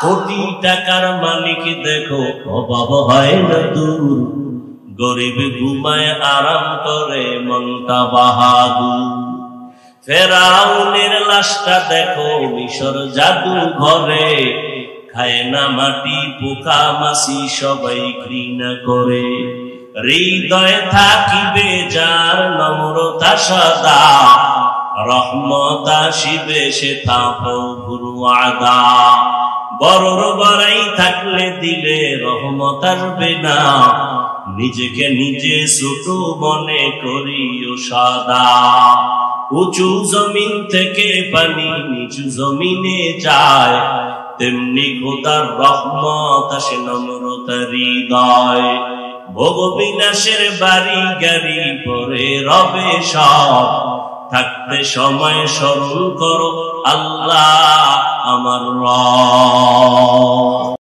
কোটি টাকার মালিক দেখো অভাব হয় না দূর, গরিব ঘুমায় আরাম করে মনটা বাহাদুর। ফেরাউনের লাশটা দেখো মিশর জাদু ঘরে, খায় না মাটি পোকা মাছি সবাই ঘৃণা করে। হৃদয়ে থাকিবে যার নম্রতা সদা, রহমত আসিবে সে থা প্রভুর ওয়াদা। বড়র বড়াই থাকলে দিলে রহমত আসবে না, নিজেকে নিজে ছোট মনে করিও সদা। উঁচু জমিন থেকে পানি নিচু জমিনে যায়, তেমনি খোদার রহমত আসে নম্রতার হৃদয়। ভোগ বিনাশের বাড়ি গাড়ি পরে রবে সব, থাকতে সময় স্মরণ করো আল্লাহ আমার রব।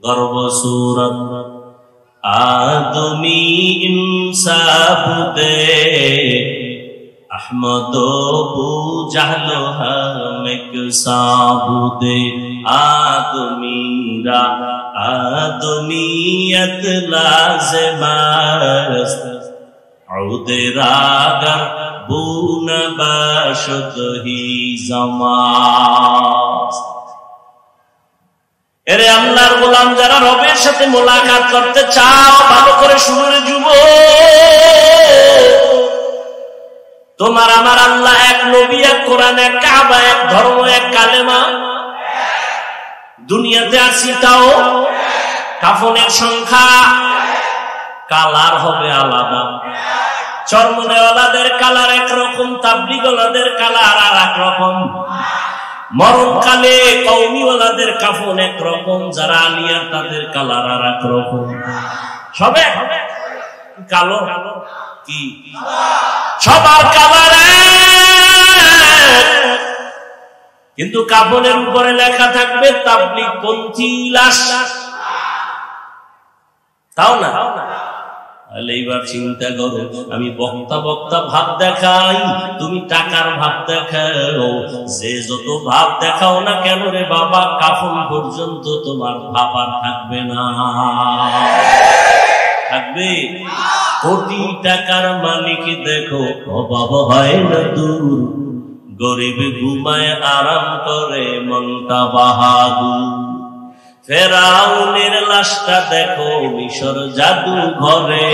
গর্ব সূরত আদমি ইনসাফ দে, আহমদ বু জাহল হামেক সাবুদে। আদমিরা আদমিয়ত লাজমাস, عود راگر بون باشد ہی زماس। এরে আল্লাহর গোলাম যারা রবের সাথে মোলাকাত করতে চাও, ভালো করে শুনুন যুবক, তোমার আমার আল্লাহ এক, নবী এক, কোরআন এক, কাবা এক, ধর্ম এক, কালেমা। দুনিয়াতে আসি তাও কাফনের সংখ্যা, কালার হবে আলাদা। চরমনেওয়ালাদের কালার একরকম, তাবলিগওয়ালাদের কালার আর এক রকম। মরণকালে কওমিওয়ালাদের কাফন একরকম, যারা আলিয়া তাদের কালার আর এক রকম। সবে কালো কি সবার কালার, কিন্তু কাফনের উপরে লেখা থাকবে তাবলিগ পন্থী লাশ। তাও না? এইবার চিন্তা করো, আমি বক্তা বক্তা ভাব দেখাই, তুমি টাকার ভাব দেখাও। যে যত ভাব দেখাও না কেন রে বাবা, কাফন পর্যন্ত তোমার ভাব আর থাকবে না। থাকবে? কোটি টাকার মালিক দেখো অভাব হয় না দূর, গরিব ঘুমায় আরাম করে মনটা বাহাদুর। ফেরাউনের লাশটা দেখো মিশর জাদু ঘরে,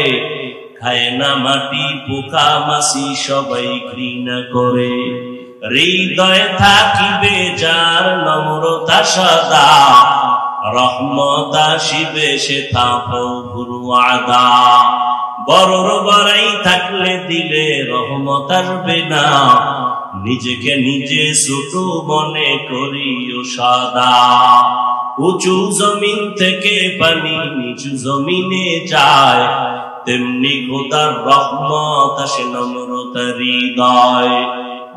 খায় না মাটি পোকা মাছি সবাই ঘৃণা করে। হৃদয়ে থাকিবে যার নম্রতা সদা, রহমত আসিবে সে থা প্রভুর ওয়াদা। বড়র বড়াই থাকলে দিলে রহমত আসবে না, নিজেকে নিজে ছোট মনে করিও সদা। উঁচু জমিন থেকে পানি নিচু জমিনে যায়, তেমনি খোদার রহমত আসে নম্রতার হৃদয়।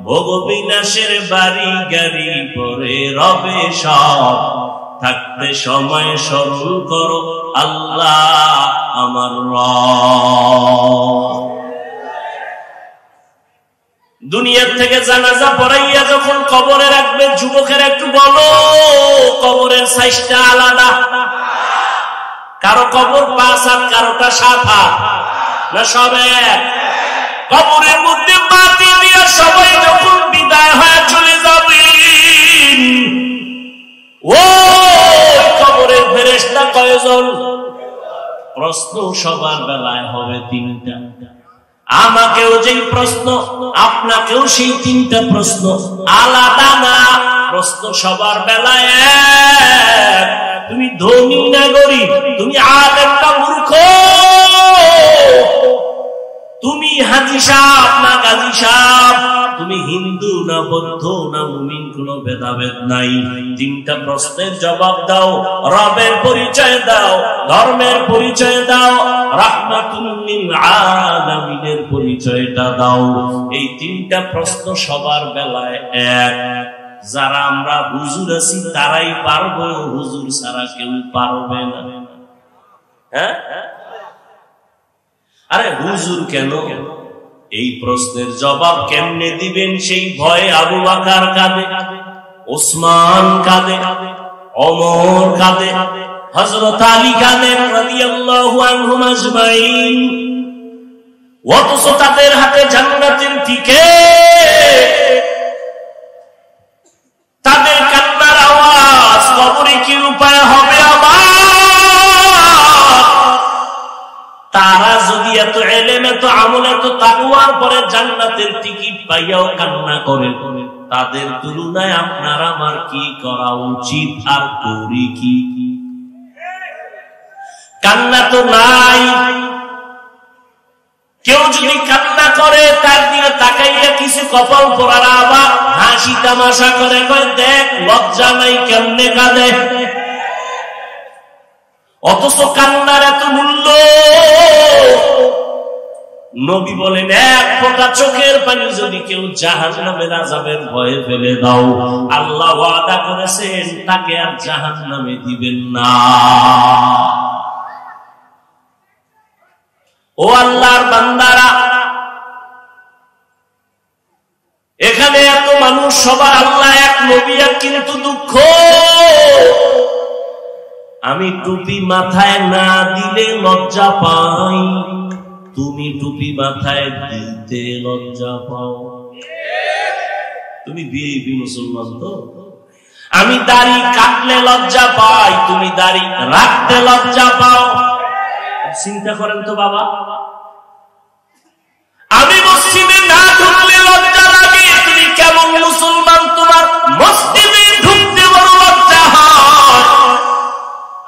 ভোগ বিনাশের বাড়ি গাড়ি পরে রবে সব, থাকতে সময় স্মরণ করো আল্লাহ আমার রব। দুনিয়ার থেকে জানাজা পড়াইয়া যখন কবরে রাখবে, যুবকের একটু বলো, কবরের সাইজটা আলাদা। কারো কবর 5 হাত, কারোটা 7 হাত, না সব এক? কবরের মধ্যে মাটি দিয়া সবাই যখন বিদায় হয়ে চলে যাবে, ওই কবরের ফেরেশতা কয়জন? প্রশ্ন সবার বেলায় হবে 3টা। আমাকেও যেই প্রশ্ন, আপনাকেও সেই 3টা প্রশ্ন, আলাদা না। প্রশ্ন সবার বেলায় এক। তুমি ধনী না গরিব, তুমি আলেম না মূর্খ, তুমি হাজী সাহেব না গাজী সাহেব, তুমি হিন্দু না বৌদ্ধ না মুমিন, কোনো ভেদাভেদ নাই। 3টা প্রশ্নের জবাব দাও, রবের পরিচয় দাও, ধর্মের পরিচয় দাও, রাহমাতুল লিল আলামিনের পরিচয়টা দাও। এই 3টা প্রশ্ন সবার বেলায় এক। যারা আমরা হুজুর আছি তারাই পারবো, হুজুর ছাড়া কেউ পারবে না। হ্যাঁ, আরে হুজুর কেন? এই প্রশ্নের জবাব কেমনে দিবেন সেই ভয়ে আবু বকর কাঁদে, ওসমান কাঁদে, ওমর কাঁদে, হযরত আলী কাঁদেন রাদিয়াল্লাহু আনহুম আজমাইন। অথচ তাদের হাতে জান্নাতের টিকেট, তাদের কান্নার আওয়াজ কবরে কি উপায় হবে আমার? তারা যদি এত ইলম, এত আমল, এত তাকওয়ার পরে জান্নাতের টিকিট পাইয়াও কান্না করে, তাদের তুলনায় আপনার আমার কি করা উচিত আর করি কি? কান্না তো নাই। কেউ যদি কান্না করে তার দিকে তাকাইয়া কিছু কপাল পরারা আবার হাসি তামাশা করে, কয় দেখ লজ্জা নাই কেমনে কাঁদে। অথচ কান্নার এত মূল্য। নবী বলেন এক ফোঁটা চোখের পানি যদি কেউ জাহান্নামের আযাবের ভয়ে ফেলে দাও, আল্লাহ ওয়াদা করেছেন তাকে আর জাহান্নামে দিবেন না। ও আল্লাহর বান্দারা, এখানে এত মানুষ, সবার আল্লাহ এক, নবী এক, কিন্তু দুঃখ আমি টুপি মাথায় না দিলে লজ্জা পাই, তুমি টুপি মাথায় দিতে লজ্জা পাও। তুমি বিএপি মুসলমান তো? আমি দাড়ি কাটলে লজ্জা পাই, তুমি দাড়ি রাখতে লজ্জা পাও। চিন্তা করেন তো বাবা, আমি মসজিদে না ঢুকলে লজ্জা লাগে, তুমি কেমন মুসলমান? তোমার মসজিদে ঢুকতে বড় লজ্জা হয়।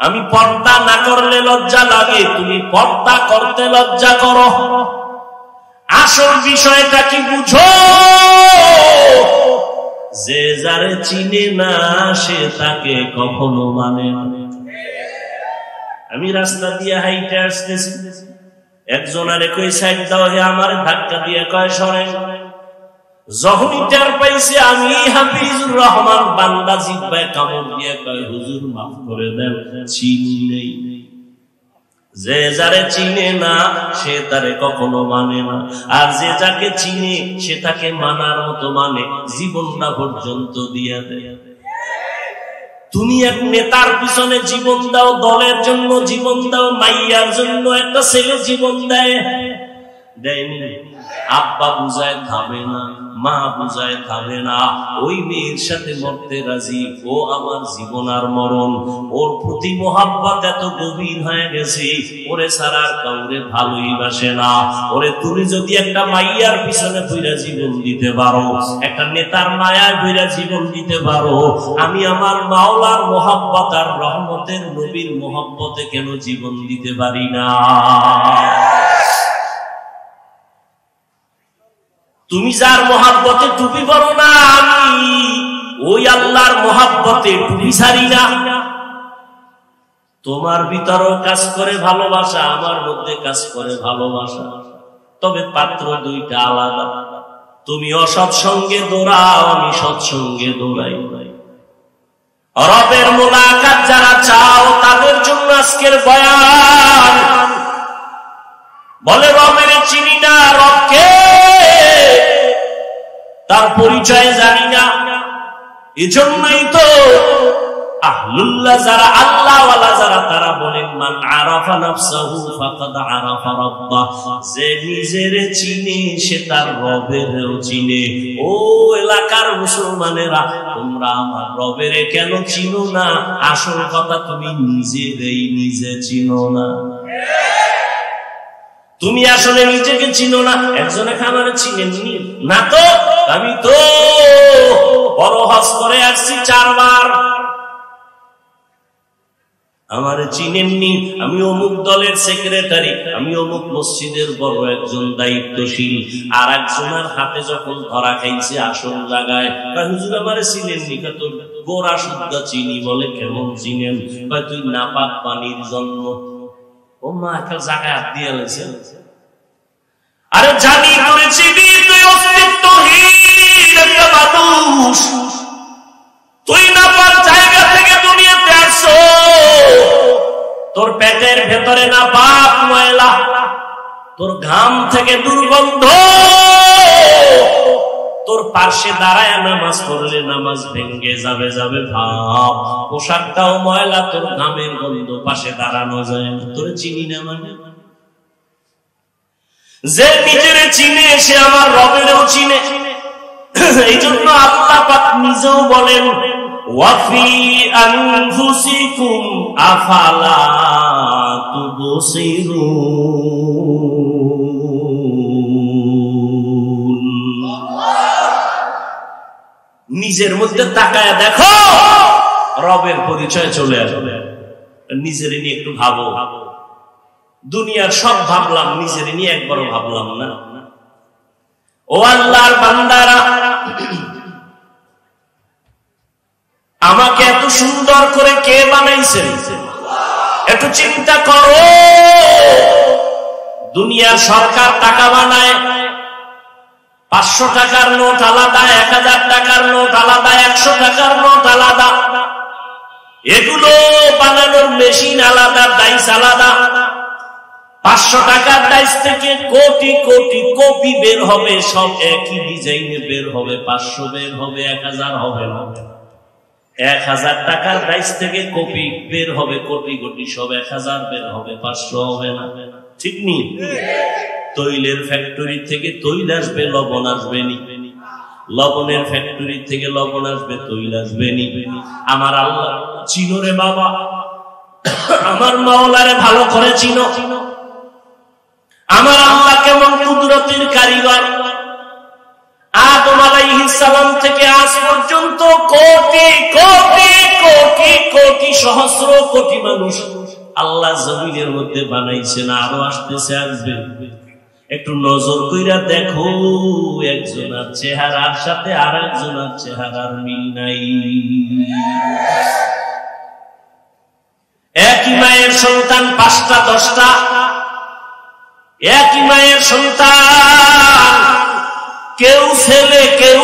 আমি পর্দা না করলে লজ্জা লাগে, তুমি পর্দা করতে লজ্জা করো। আসল বিষয়টা কি বুঝো? যে যারে চিনে না সে তাকে কখনো মানে না। আমি রাস্তা দিয়ে হাইটে আসতেছি, একজন আরে কই সাইড দাও, হে আমার ধাক্কা দিয়ে কয় সরেন। যখনই টের পাইছে আমি হাফিজুর রহমান, বান্দা জিহ্বায় কামড় দিয়ে কয় হুজুর মাফ করে দেন, চিনি নেই। যে যারে চিনে না সে তারে কখনো মানে না, আর যে যাকে চিনে সে তাকে মানার মতো মানে, জীবনটা পর্যন্ত দিয়ে দেয়। তুমি এক নেতার পিছনে জীবন দাও, দলের জন্য জীবন দাও, মাইয়ার জন্য একটা ছেলে জীবন দেয়, দেয়নি? আব্বা বুঝায় থামে না, মা বুঝায় থামে না, ওই মেয়ের সাথে মরতে রাজি। ও আমার জীবন আর মরণ, ওর প্রতি মোহাব্বত এত গভীর হয়ে গেছে, ওরে ছাড়া কাউরে ভালোই বাসে না। ওরে তুমি যদি একটা মাইয়ার পিছনে বইরা জীবন দিতে পারো, একটা নেতার মায়ায় বইরা জীবন দিতে পারো, আমি আমার মাওলার মোহাব্বত আর রহমতের নবীর মোহাব্বতে কেন জীবন দিতে পারি না? তুমি যার মোহাব্বতে টুপি পরো না, আমি ওই আল্লাহর মোহাব্বতে টুপি ছাড়ি না। তোমার ভিতরেও কাজ করে ভালোবাসা, আমার মধ্যে কাজ করে ভালোবাসা, তবে পাত্র দুইটা আলাদা। তুমি অসৎসঙ্গে দৌড়াও, আমি সৎসঙ্গে দৌড়াই। রবের মুলাকাত যারা চাও তাদের জন্য আজকের বয়ান। বলে রবের চিনি না, রবকে তার পরিচয় জানি না। এজন্যই তো আহলুল্লাহ যারা, আল্লাহওয়ালা যারা, তারা বলেন মান আরাফা নাফসাহু ফাকাদ আরাফা রাব্বাহ। যে নিজের চিনে সে তার রবেরও চিনে। ও এলাকার মুসলমানেরা, তোমরা আমার রবের কেন চিনো না? আসল কথা, তুমি নিজেরই নিজে চিনো না। তুমি আসলে নিজেকে চিনো না। একজনে খাবার চিনেননি না তো? আমি তো বড় হজ করে আসছি 4 বার, আমার চিনেননি। আমি অমুক দলের সেক্রেটারি, আমি অমুক মসজিদের বড় একজন দায়িত্বশীল। আর একজনের হাতে যখন ধরা খাইছে আসল জায়গায়, হুজুর আমার চিনেননি। তো গোড়া শুদ্ধ চিনি। বলে কেমন চিনেন? তুই নাপাক পানির জন্ম। ও মা, একটা জায়গায় হাত দিয়ে গেছে। আরে জানি তুই চিনি, তুই অস্তিত্বহীন একটা মানুষ। তুই নাপাক জায়গা থেকে দুনিয়াতে আসছো, তোর পেটের ভেতরে নাপাক ময়লা, তোর ঘাম থেকে দুর্গন্ধ, তোর পাশে দাঁড়ায় নামাজ পড়লে নামাজ ভেঙ্গে যাবে যাবে ভাব, পোশাকটাও ময়লা, তোর ঘামের গন্ধ, পাশে দাঁড়ানো যায় না। তোর চিনি না মানে? যে নিজের চিনে সে আমার রবেরও চিনে। এই জন্য আল্লাহ পাক নিজেও বলেন ওয়াফি আনফুসিকুম আফালা তুবসিরুন। নিজের মধ্যে তাকায় দেখো, রবের পরিচয় চলে আসবে। নিজের নিয়ে একটু ভাবো। দুনিয়ার সব ভাবলাম, নিজের নিয়ে একবারও ভাবলাম না। ও আল্লাহর বান্দারা, আমাকে এত সুন্দর করে কে বানাইছেন? একটু চিন্তা করো। দুনিয়ার সরকার টাকা বানায়, 500 টাকার নোট আলাদা, 1000 টাকার নোট আলাদা, 100 টাকার নোট আলাদা, এগুলো বানানোর মেশিন আলাদা, ডাইস আলাদা। 500 টাকার ডাইস থেকে কোটি কোটি কপি বের হবে, সব একই ডিজাইনে বের হবে, 500 বের হবে, 1000 হবে না। 1000 টাকার ডাইস থেকে কপি বের হবে কোটি কোটি, সব 1000 বের হবে, 500 হবে না। ঠিক নি? তৈলের ফ্যাক্টরি থেকে তৈল আসবে, লবণ আসবে নি? লবণের ফ্যাক্টরি থেকে লবণ আসবে, তৈল আসবে নি? আমার আল্লাহ চিনো রে বাবা, আমার মাওলারে ভালো করে চিনো। আমার আল্লাহ কেমন কুদরতের কারিগর। আদম আলাইহিস সালাম থেকে আজ পর্যন্ত কোটি কোটি কোটি কোটি সহস্র কোটি মানুষ আল্লাহ জমিনের মধ্যে বানাইছেন, আরো আসতেছে, আসবে। একটু নজর কইরা দেখো, একজনের চেহারার সাথে আর একজনের চেহারার মিল নাই। একই মায়ের সন্তান 5টা 10টা, একই মায়ের সন্তান, কেউ ছেলে কেউ।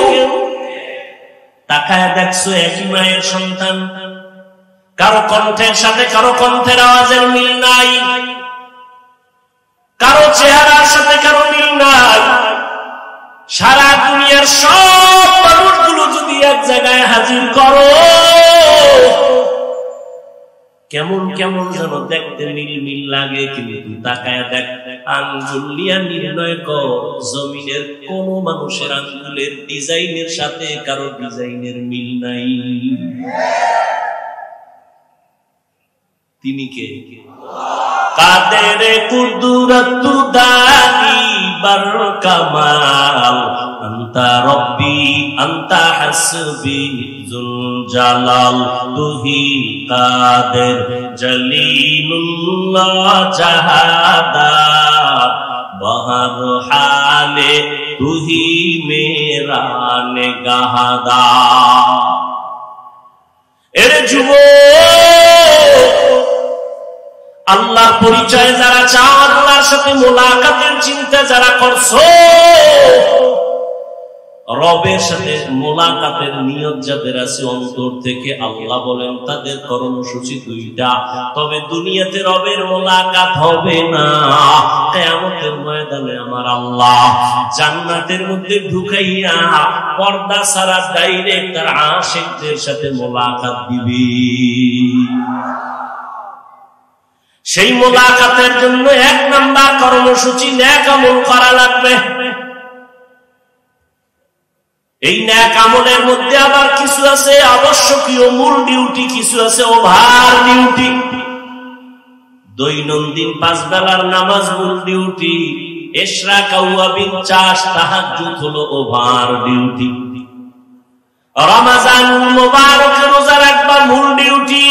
তাকায় দেখছো, একই মায়ের সন্তান, কারো কণ্ঠের সাথে কারো কণ্ঠের আওয়াজের মিল নাই, কারো চেহারার সাথে কারো মিল নাই। সারা দুনিয়ার সব মানুষগুলো যদি এক জায়গায় হাজির করো, কেমন কেমন যেন দেখতে মিল মিল লাগে। কিন্তু তাকায় দেখ, আঙ্গুল নিয়ে নির্ণয় কর, জমিনের কোন মানুষের আঙ্গুলের ডিজাইনের সাথে কারো ডিজাইনের মিল নাই। তিনি কে? কাদের কুদরত দানি বার কামাল, আনতা রব্বি আনতা হাসবি যুল জালাল, তুহি কাদের জলিলুল্লাহ জাহাদাত, বহর হালে তুহি মেরা নেগাহদা। এর যুবক, আল্লাহর পরিচয় যারা চাও, আল্লাহর সাথে মোলাকাতের চিন্তা যারা করছো, রবের সাথে মোলাকাতের নিয়ত যাদের আছে অন্তর থেকে, আল্লাহ বলেন তাদের কর্মসূচি 2টা। তবে দুনিয়াতে রবের মোলাকাত হবে না, কিয়ামতের ময়দানে আমার আল্লাহ জান্নাতের মধ্যে ঢুকাইয়া পর্দা ছাড়া ডাইরেক্ট তার আশিকদের সাথে মোলাকাত দিবে। সেই মোলাকাতের জন্য 1 নাম্বার কর্মসূচি নেক আমল করা লাগবে। এই নেক আমলের মধ্যে আবার কিছু আছে আবশ্যকীয় মূল ডিউটি, কিছু আছে ওভার ডিউটি। দৈনন্দিন 5 বেলার নামাজ মূল ডিউটি, ইশরাক আওয়াবিন চাষ তাহাজ্জুদ হলো ওভার ডিউটি। রমজানুল মুবারকে রোজা রাখবা মূল ডিউটি,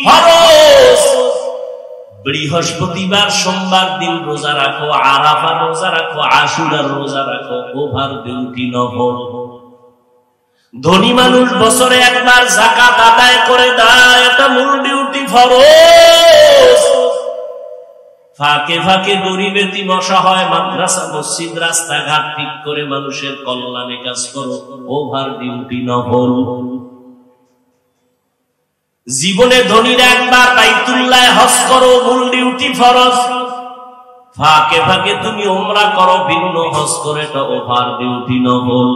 ফরজ। বৃহস্পতিবার সোমবার দিন রোজা রাখো, আরাফার রোজা রাখো, আশুরার রোজা রাখো, ওভার ডিউটি নফল। ধনী মানুষ বছরে একবার যাকাত আদায় করে দেয়, এটা মূল ডিউটি, ফরজ। ফাঁকে ফাঁকে গরিব এতিম অসহায় মাদ্রাসা মসজিদ রাস্তাঘাট ঠিক করে মানুষের কল্যাণে কাজ করো, ওভার ডিউটি নফল। জীবনে ধনীরা একবার বাইতুল্লাহ হজ করো, মূল ডিউটি, ফরজ। ফাঁকে ফাঁকে তুমি উমরা করো, ভিন্ন হজ করে, এটা ওভার ডিউটি নফল।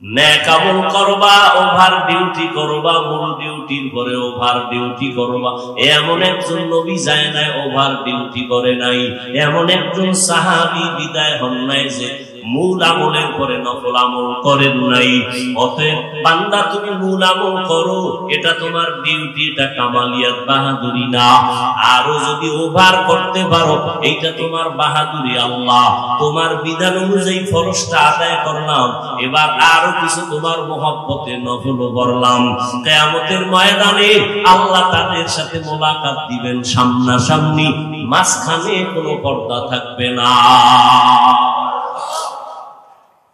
নেক আমল করবা, ওভার ডিউটি করবা, মূল ডিউটির পরে ওভার ডিউটি করবা। এমন একজন নবী যায় নাই, ওভার ডিউটি করে নাই। এমন একজন সাহাবী বিদায় হন নাই যে মূল আমলের পরে নফল আমল করেন নাই। অতএব বান্দা তুমি মূল আমল করো, এটা তোমার ডিউটি, এটা কামালিয়াত বাহাদুরি না। আরো যদি ওভার করতে পারো, এইটা তোমার বাহাদুরি। আল্লাহ তোমার বিধান অনুযায়ী ফরজটা আদায় করলাম, এবার আরো কিছু তোমার মহব্বতে নফল করলাম। কিয়ামতের ময়দানে আল্লাহ তাদের সাথে মোলাকাত দিবেন সামনাসামনি, মাঝখানে কোনো পর্দা থাকবে না।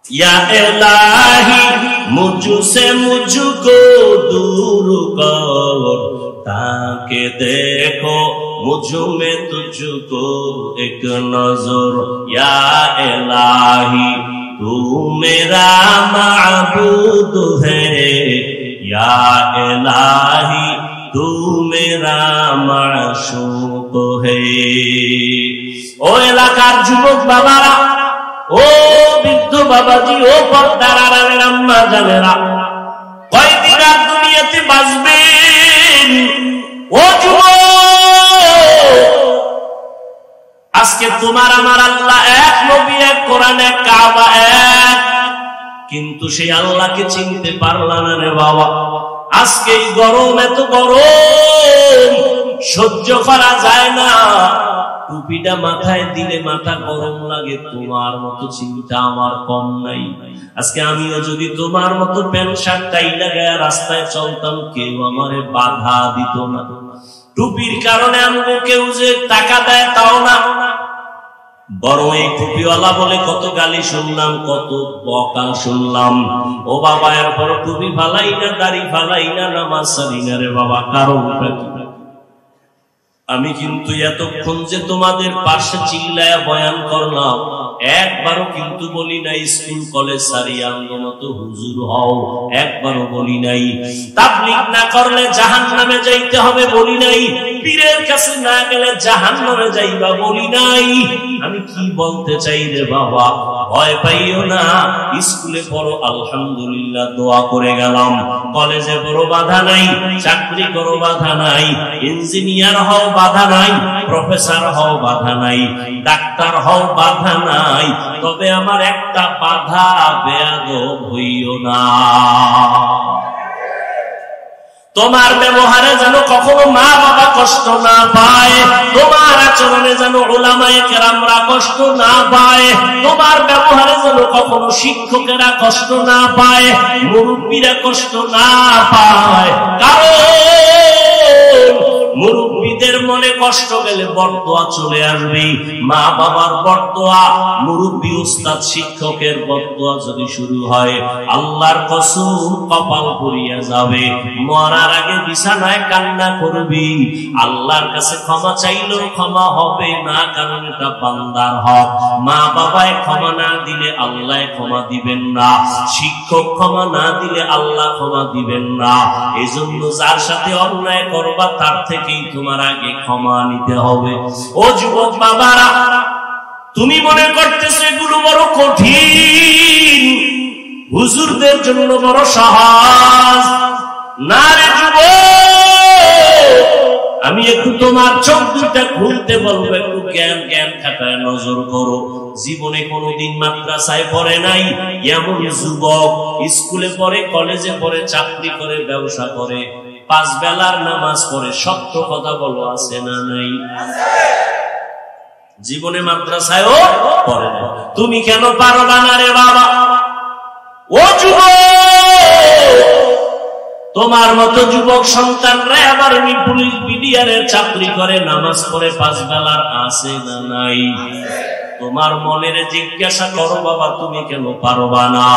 या इलाही मुझसे मुझको दूर कर, ताकि देखो मुझ में तुझको एक नजर। या इलाही तू मेरा माबूद है, या इलाही तू मेरा माशूक है। ओ এলাকার যুবক বাবারা, ও বৃদ্ধ বাবাজি, ও পর্দার আড়ালের আম্মা জানেরা, কয়দিন আর দুনিয়াতে বাঁচবেন? ও যুবক, আজকে তোমার আমার আল্লাহ এক, নবী এক, কোরআন এক, কাবা এক, কিন্তু সেই আল্লাহকে চিনতে পারলা না রে বাবা। আজকে এই গরম, এত গরম সহ্য করা যায় না। টুপিটা মাথায় দিলে মাথা গরম লাগে। তোমার মতো চিন্তা আমার কম নাই। আজকে আমিও যদি তোমার মতো প্যান্ট শার্ট টাই লাগায় রাস্তায় চলতাম, কেউ আমারে বাধা দিত না। টুপির কারণে আমাকে কেউ যে টাকা দেয় তাও না। বড় এই টুপিওয়ালা বলে কত গালি শুনলাম, কত বকা শুনলাম। ও বাবা, এরপর টুপি ফালাই না, দাড়ি ফালাই না, নামাজ সারি না রে বাবা, কারণটা কি? আমি কিন্তু এতক্ষণ যে তোমাদের পাশে চিল্লায়া বয়ান করলাম, একবারও কিন্তু বলি নাই স্কুল কলেজ সারিয়া মতো হুজুর হও, একবারও বলি নাই। তাবলীগ না করলে জাহান্নামে যাইতে হবে বলি নাই। পীরের কাছে না গেলে জাহান্নামে যাইবা বলি নাই। আমি কি বলতে চাই রে বাবা, ভয় পাইও না। স্কুলে পড়ো, আলহামদুলিল্লাহ, দোয়া করে গেলাম। কলেজে পড়ো, বাধা নাই। চাকরি করো, বাধা নাই। ইঞ্জিনিয়ার হও, বাধা নাই। প্রফেসর হও, বাধা নাই। ডাক্তার হও, বাধা নাই। তবে আমার একটা বাধা, বেয়াদব হইও না। তোমার ব্যবহারে যেন কখনো মা বাবা কষ্ট না পায়, তোমার আচরণে যেন উলামায়ে কেরামরা কষ্ট না পায়, তোমার ব্যবহারে যেন কখনো শিক্ষকেরা কষ্ট না পায়, মুরব্বীরা কষ্ট না পায়। কারণ মুরব্বীদের মনে কষ্ট গেলে বরদোয়া চলে আসবে। মা বাবার বরদোয়া, মুরব্বী উস্তাদ শিক্ষকের বরদোয়া যদি শুরু হয়, আল্লাহর কসম কপাল পুড়িয়া যাবে। মরার আগে বিছানায় কান্না করবি, আল্লাহর কাছে ক্ষমা চাইলেও ক্ষমা হবে না, কারণ এটা বান্দার হক। মা বাবায় ক্ষমা না দিলে আল্লাহ ক্ষমা দিবেন না, শিক্ষক ক্ষমা না দিলে আল্লাহ ক্ষমা দিবেন না। এজন্য যার সাথে অন্যায় করবা তার থেকেই তোমার আগে ক্ষমা নিতে হবে। ও যুবক বাবারা, তুমি মনে করতেছো এগুলো বড় কঠিন, হুজুরদের জন্য বড় সহজ। না রে যুবক, আমি একটু তোমার চোখ দুটা খুলতে বলবো, একটু জ্ঞান খাটায় নজর করো। জীবনে কোনোদিন মাদ্রাসায় পড়ে নাই এমন যুবক স্কুলে পড়ে, কলেজে পড়ে, চাকরি করে, ব্যবসা করে, 5 বেলার নামাজ পড়ে, সত্য কথা বলো, আছে না নাই? জীবনে মাদ্রাসায়ও পড়ে না। তুমি কেন পারবা না রে বাবা? ও যুবক, তোমার মতো যুবক সন্তানরা আবার পুলিশ বিডিআরের চাকরি করে, নামাজ পড়ে, 5 বেলার, আছে না নাই? তোমার মনের জিজ্ঞাসা করো বাবা, তুমি কেন পারবা না?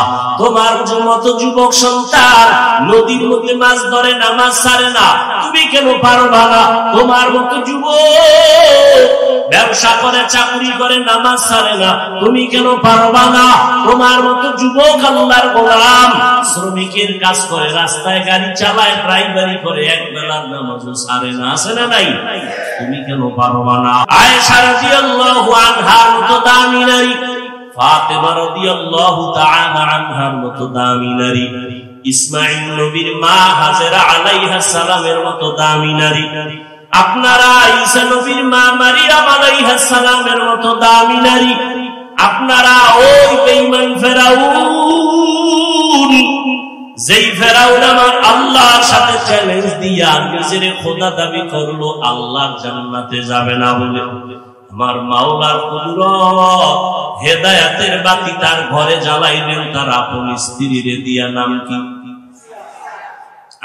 তোমার মতো যুবক সন্তান নদীর মধ্যে মাছ ধরে, নামাজ ছাড়ে না, তুমি কেন পারবা না? তোমার মতো যুবক ব্যবসা করে, চাকরি করে, নামাজ ছাড়ে না, তুমি কেন পারবা না? তোমার মতো যুবক আল্লাহর গোলাম, শ্রমিকের কাজ করে, রাস্তায় গাড়ি চালায়, ড্রাইভারি করে, 1 বেলার নামাজও ছাড়ে না, আছে না নাই? তুমি কেন পারবা না? আয়েশা রাদিয়াল্লাহু আনহার মতো দামি নারী, ফাতেমা রাদিয়াল্লাহু তাআলা আনহার মতো দামি নারী, ইসমাঈল নবীর মা হাজেরা আলাইহিস সালামের মতো দামি নারী, আপনারা ঈসা নবীর মা মারিয়াম আলাইহিস সালামের মতো দামি নারী, আপনারা ওই বেঈমান ফেরাউন, যেই ফেরাউন আমার আল্লাহর সাথে চ্যালেঞ্জ দিয়া নিজের খোদা দাবি করলো, আল্লাহর জান্নাতে যাবে না বলে, আমার মাওলার কুদরত হেদায়েতের বাতি তার ঘরে জ্বালাইলেন তার আপন স্ত্রীরে দিয়া। নাম কি?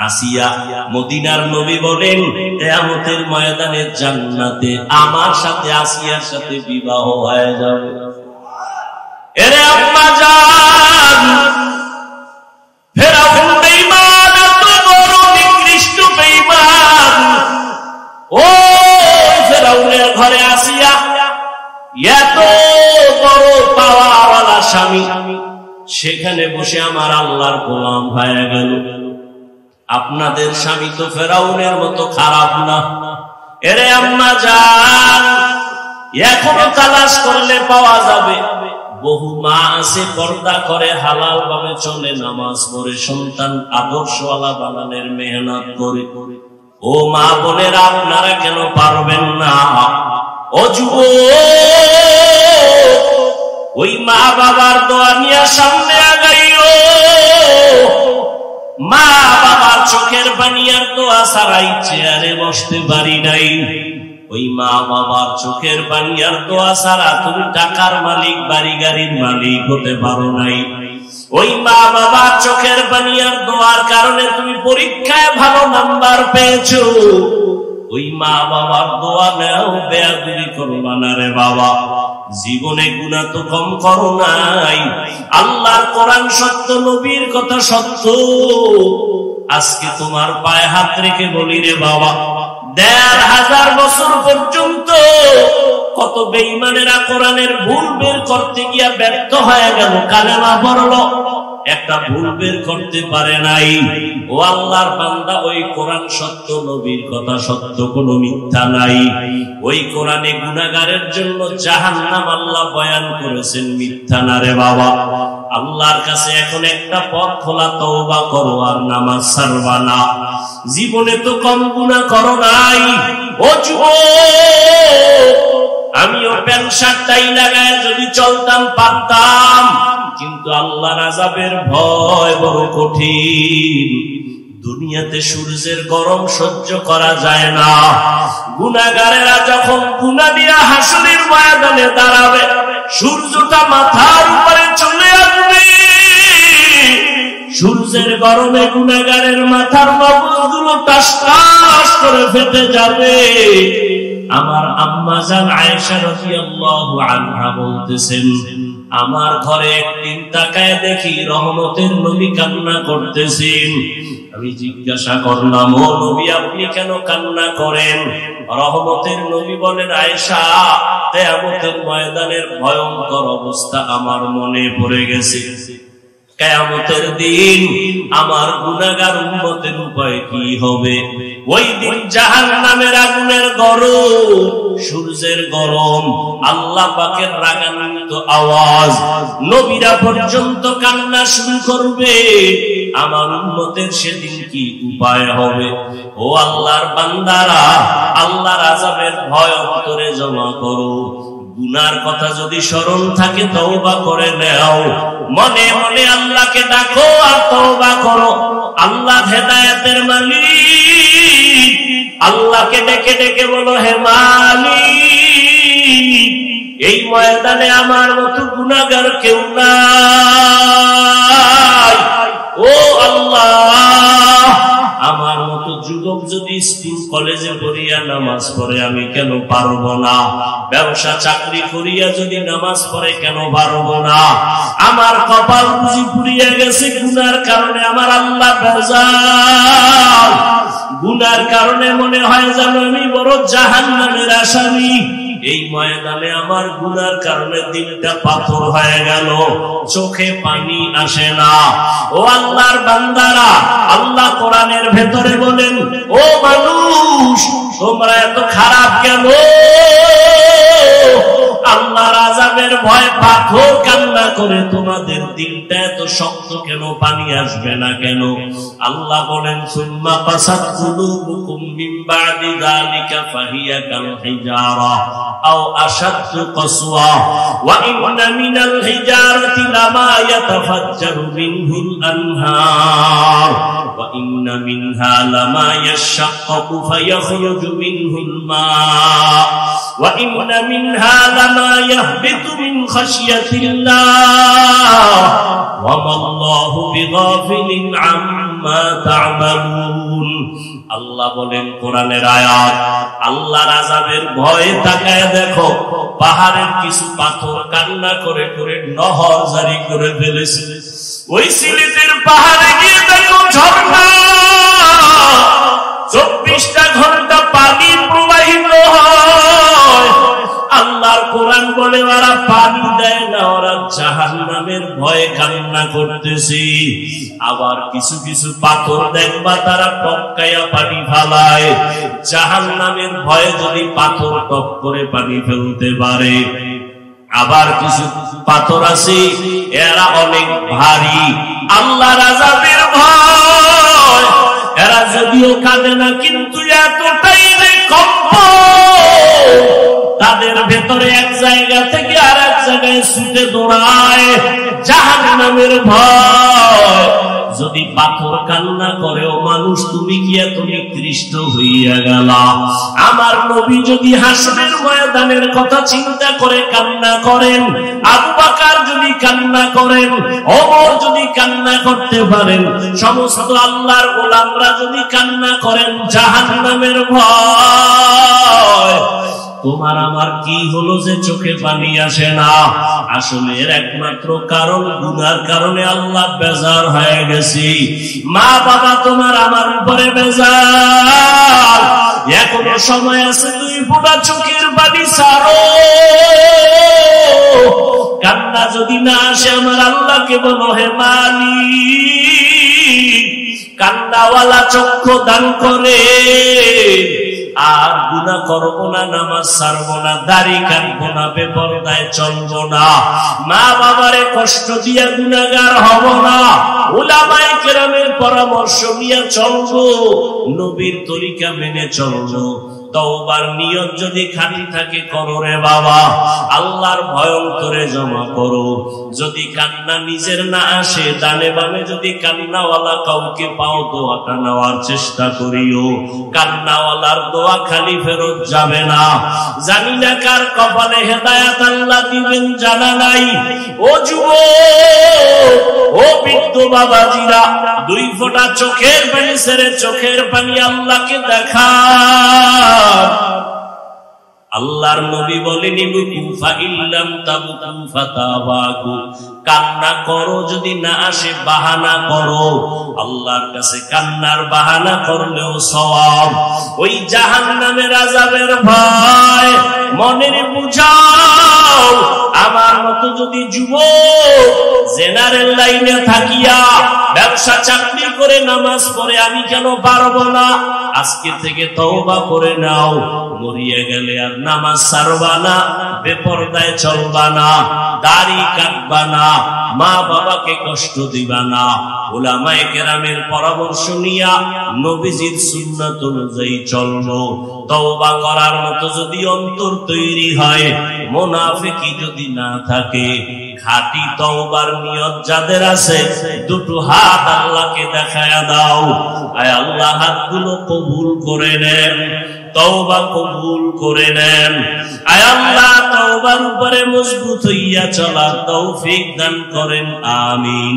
আসিয়া। মদিনার নবী বলেন কিয়ামতের ময়দানে জান্নাতে আমার সাথে আসিয়ার সাথে বিবাহ হয়ে যাবে। এরে আম্মা জান, ফেরাউন বেঈমান, এত বড় নিকৃষ্ট বেঈমান, ও ফেরাউনের ঘরে আসিয়া এত বড় পাওয়াওয়ালা স্বামী, সেখানে বসে আমার আল্লাহর গোলাম হয়ে গেল। আপনাদের স্বামী তো ফেরাউনের মতো খারাপ না। এরে আম্মা জান, এখনো তালাশ করলে পাওয়া যাবে। বহু মা আছে পর্দা করে, হালাল ভাবে চলে, নামাজ পড়ে, সন্তান আদর্শওয়ালা বানানোর মেহনত করে। ও মা বোনেরা, আপনারা কেন পারবেন না? ও যুবক, ওই মা বাবার দোয়া নিয়ে সামনে আগাইও। মা বাবার চোখের পানি আর দোয়া ছাড়াই চেয়ারে বসতে পারি নাই। ওই মা বাবার চোখের পানি আর দোয়া ছাড়া তুমি টাকার মালিক, বাড়ি গাড়ির মালিক হতে পারো নাই। ওই মা বাবার চোখের পানি আর দোয়ার কারণে তুমি পরীক্ষায় ভালো নাম্বার পেয়েছো। ওই মা বাবার দোয়া নেও, বেয়াদবি করবা না রে বাবা। জীবনে গুনাহ তো কম করো নাই। আল্লাহর কোরআন সত্য, নবীর কথা সত্য। আজকে তোমার পায়ে হাত রেখে বলি রে বাবা, ১৫০০ বছর পর্যন্ত কত বেঈমানেরা কোরআনের ভুল বের করতে গিয়া ব্যর্থ হয়ে গেল, কালেমা পড়লো, একটা ভুল বের করতে পারে নাই। ও আল্লাহর বান্দা, ওই কোরআন সত্য, নবীর কথা সত্য, কোনো মিথ্যা নাই। ওই কোরআনে গুনাহগারের জন্য জাহান্নাম আল্লাহ বয়ান করেছেন, মিথ্যা না রে বাবা। আল্লাহর কাছে এখন একটা পথ খোলা, তওবা করো আর নামাজ ছাড়বা না। জীবনে তো কম গুনাহ করো নাই। ও যুবক, আমিও প্যান্ট শার্টটাই লাগায় যদি চলতাম পারতাম, কিন্তু আল্লাহর আযাবের ভয় বড় কঠিন। দুনিয়াতে সূর্যের গরম সহ্য করা যায় না। গুনাহগারেরা যখন গুনাহ দিয়া হাসরের ময়দানে দাঁড়াবে, সূর্যটা মাথার উপরে চলে আসবে। সূর্যের গরমে গুনাহগারের মাথার মগজগুলো টাস টাস করে ফেটে যাবে। আমার আম্মা জান আয়েশা রাদিয়াল্লাহু আনহা বলতেছেন, আমার ঘরে একদিন তাকায় দেখি রহমতের নবী কান্না করতেছেন। আমি জিজ্ঞাসা করলাম, ও নবী, আপনি কেন কান্না করেন? রহমতের নবী বলেন, আয়েশা, কিয়ামতের ময়দানের ভয়ঙ্কর অবস্থা আমার মনে পড়ে গেছে। কিয়ামতের দিন আমার গুনাহগার উম্মতের উপায় কি হবে? ওই দিন জাহান্নামের আগুনের গরম, সূর্যের গরম, আল্লাহ পাকের রাগান্বিত আওয়াজ, নবীরা পর্যন্ত কান্না শুরু করবে। আমার উম্মতের সেদিন কি উপায় হবে? ও আল্লাহর বান্দারা, আল্লাহর আযাবের ভয় অন্তরে জমা করো। গুনার কথা যদি স্মরণ থাকে, তওবা করে নাও। মনে মনে আল্লাহকে ডাকো আর তওবা করো। আল্লাহ হেদায়েতের মালিক। আল্লাহকে ডেকে ডেকে বলো, হে মালিক, এই ময়দানে আমার মতো গুনাহগার কেউ নাই। ও আল্লাহ, আমার মতো যুবক যদি স্কুল কলেজে পড়িয়া নামাজ পড়ে, আমি কেন পারবো না? ব্যবসা চাকরি করিয়া যদি নামাজ পড়ে, কেন পারবো না? আমার কপাল বুঝি পুড়িয়া গেছে গুনার কারণে। আমার আল্লাহ বেজার। গুনার কারণে মনে হয় যেন আমি বড় জাহান্নামের আসামি। এই ময়দানে আমার গুনার কারণে দিলটা পাথর হয়ে গেল, চোখে পানি আসে না। ও আল্লাহর বান্দারা, আল্লাহ কোরআনের ভেতরে বলেন, ও মানুষ, তোমরা এত খারাপ কেন? আল্লাহর আযাবের ভয় পাথর কান্না করে, তোমাদের দিলটা এত শক্ত কেন, পানি আসবে না কেন? আল্লাহ বলেন সুম্মা কাসাত কুলুবুকুম মিন বাদি যালিকা ফাহিয়া কাল হিজারা আও আশাদ্দু কসওয়া ওয়া ইন্না মিনাল হিজারাতি লামা ইয়াতাফাজ্জারু মিনহুল আনহার ওয়া ইন্না মিনহা লামা ইয়াশাক্কাকু ফায়াখরুজু মিনহুল মা ওয়া ইন্না মিনহা লামা ইয়াহবিতু মিন খাশিয়াতিল্লাহ ওয়া মাল্লাহু বিগাফিলিন আম্মা তা'মালুন। আল্লাহ বলেন কোরআনের আয়াত, আল্লাহর আযাবের ভয়ে তাকায় দেখো, পাহাড়ের কিছু পাথর কান্না করে করে নহর জারি করে ফেলেছে। ওই সিলেটের পাহাড়ে গিয়ে দেখো ঝর্ণা, 24টা ঘন্টা পানি প্রবাহিত হয়। আল্লাহর কোরআন বলে ওরা পানি দেয় না, ওরা জাহান্নামের ভয়ে কান্না করতেছে। আবার কিছু কিছু পাথর দেখবা তারা টপকায়া পানি ফালায়, জাহান্নামের ভয়ে যদি পাথর টপ করে পানি ফেলতে পারে। আবার কিছু পাথর আছে এরা অনেক ভারী, আল্লাহর আযাবের ভয়, এরা যদিও কাঁদে না কিন্তু এতটাই কম্প তাদের ভেতরে এক জায়গা থেকে আর এক জায়গায় ছুটে দৌড়ায় জাহান্নামের ভয়। যদি পাথর কান্না করে, ও মানুষ তুমি কি এত নিকৃষ্ট হইয়া গেলা? আমার নবী যদি হাসরের ময়দানের কথা চিন্তা করে কান্না করেন, আবু বকর যদি কান্না করেন, ওমর যদি কান্না করতে পারেন, সমস্ত আল্লাহর গোলামরা যদি কান্না করেন জাহান্নামের ভয়, তোমার আমার কি হলো যে চোখে পানি আসে না? আসলে এর একমাত্র কারণ গুনার কারণে আল্লাহ বেজার হয়ে গেছি। মা বাবা তোমার আমার উপরে বেজার, এখনো সময় আছে, 2 ফোঁটা চোখের পানি ছাড়ো। কান্না যদি না আসে আমার আল্লাহকে বলো, হে মালিক কান্নাওয়ালা চক্ষু দান করে, আর গুনাহ করবো না, নামাজ ছাড়বো না, দাড়ি কাটবো না, বেপরদায় চলবো না, মা বাবারে কষ্ট দিয়া গুনাহগার হব না, উলামায়ে কেরামের পরামর্শ নিয়ে চলবো, নবীর তরিকা মেনে চলবো। তওবার নিয়ত যদি খাঁটি থাকে করো রে বাবা, আল্লাহর ভয় অন্তরে জমা করো। যদি কান্না নিজের না আসে, ডানে বামে যদি কান্নাওয়ালা কাউকে পাও, দোয়াটা নেওয়ার চেষ্টা করিও। কান্নাওয়ালার দোয়া খালি ফেরত যাবে না। জানি না কার কপালে হেদায়েত আল্লাহ দিবেন, জানা নাই। ও যুবক, ও বৃদ্ধ বাবাজিরা, 2 ফোঁটা চোখের পানি ছেড়ে চোখের পানি আল্লাহকে দেখা। আল্লাহর নবী বলেন ইবকু ফাইল্লাম তাবকু ফাতাবাকু, কান্না করো, যদি না আসে বাহানা করো। আল্লাহর কাছে কান্নার বাহানা করলেও সওয়াব। ওই জাহান্নামের আযাবের ভয় মনের বুঝাও। আমার মতো যদি যুবক জেনারেল লাইনে থাকিয়া ব্যবসা চাকরি করে নামাজ পড়ে, আমি কেন পারবো না? আজকে থেকে তওবা করে নাও, মরিয়া গেলে আর নামাজ ছাড়বা না, বেপরদায় চলবা না, দাড়ি কাটবা না, মা বাবাকে কষ্ট দিবা না। উলামায়ে কেরামের পরামর্শ নিয়া নবীজির সুন্নাত অনুযায়ী চলবো। তওবা করার মতো যদি অন্তর তৈরি হয়, মুনাফিকি যদি না থাকে, খাঁটি তওবার নিয়ত যাদের আছে, 2 হাত আল্লাহকে দেখায়া দাও। আয় আল্লাহ হাতগুলো কবুল করে নেন, তওবা কবুল করে নেন। আয় আল্লাহ তওবার উপরে মজবুত হইয়া চলার তৌফিক দান করেন, আমিন।